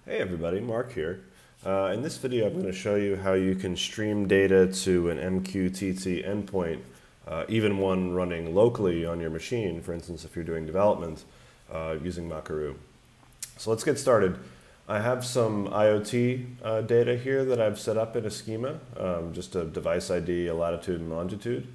Hey everybody, Mark here. In this video I'm going to show you how you can stream data to an MQTT endpoint, even one running locally on your machine, for instance if you're doing development using Mockaroo. So let's get started. I have some IoT data here that I've set up in a schema, just a device ID, a latitude and longitude.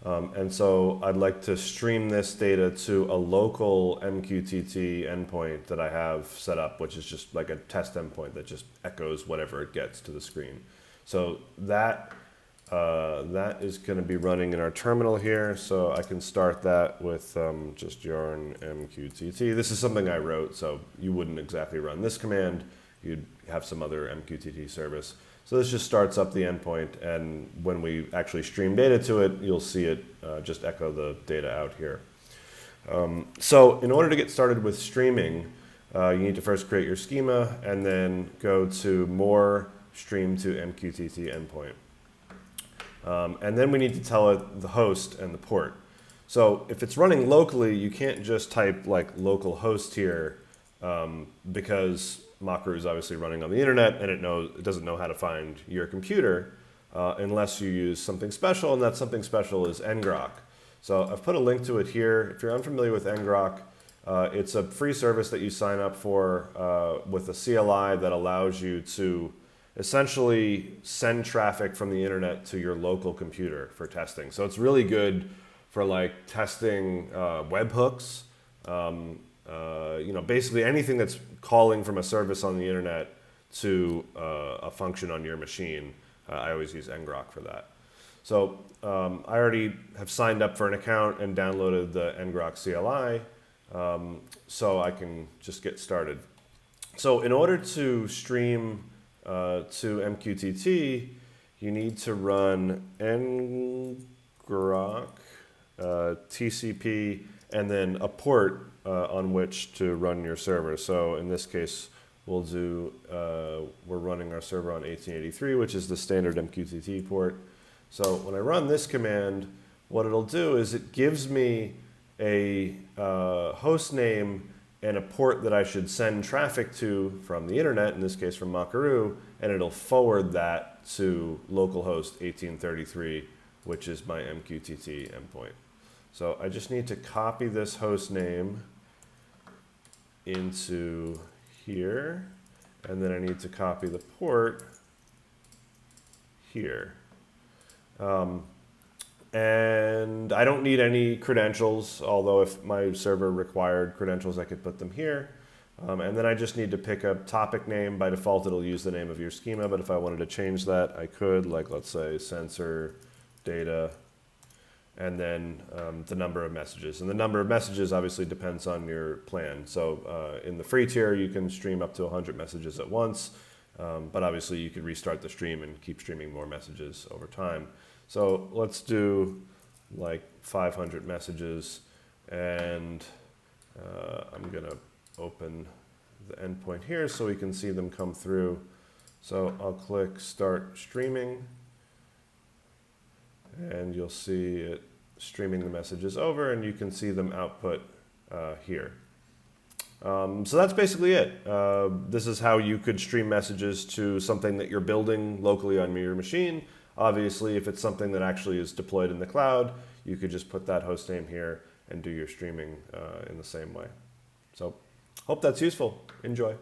And so I'd like to stream this data to a local MQTT endpoint that I have set up, which is just like a test endpoint that just echoes whatever it gets to the screen. So that is going to be running in our terminal here. So I can start that with just yarn MQTT. This is something I wrote, so you wouldn't exactly run this command. You'd have some other MQTT service. So this just starts up the endpoint, and when we actually stream data to it, you'll see it just echo the data out here. So in order to get started with streaming, you need to first create your schema and then go to More, Stream to MQTT Endpoint. And then we need to tell it the host and the port. So if it's running locally, you can't just type like localhost here because Mockaroo is obviously running on the internet and it doesn't know how to find your computer unless you use something special, and that something special is ngrok. So I've put a link to it here. If you're unfamiliar with ngrok, it's a free service that you sign up for with a CLI that allows you to essentially send traffic from the internet to your local computer for testing. So it's really good for like testing webhooks, basically anything that's calling from a service on the internet to a function on your machine. I always use ngrok for that. So I already have signed up for an account and downloaded the ngrok CLI, so I can just get started. So in order to stream to MQTT, you need to run ngrok TCP and then a port on which to run your server. So in this case, we're running our server on 1883, which is the standard MQTT port. So when I run this command, what it'll do is it gives me a host name and a port that I should send traffic to from the internet, in this case from Mockaroo, and it'll forward that to localhost 1833, which is my MQTT endpoint. So I just need to copy this host name into here, and then I need to copy the port here. And I don't need any credentials, although if my server required credentials, I could put them here. And then I just need to pick a topic name. By default, it'll use the name of your schema, but if I wanted to change that, I could, like let's say sensor data, and then the number of messages. And the number of messages obviously depends on your plan. So in the free tier, you can stream up to 100 messages at once, but obviously you could restart the stream and keep streaming more messages over time. So let's do like 500 messages, and I'm gonna open the endpoint here so we can see them come through. So I'll click Start Streaming, and you'll see it streaming the messages over, and you can see them output here. So that's basically it. This is how you could stream messages to something that you're building locally on your machine. Obviously, if it's something that actually is deployed in the cloud, you could just put that host name here and do your streaming in the same way. So hope that's useful. Enjoy.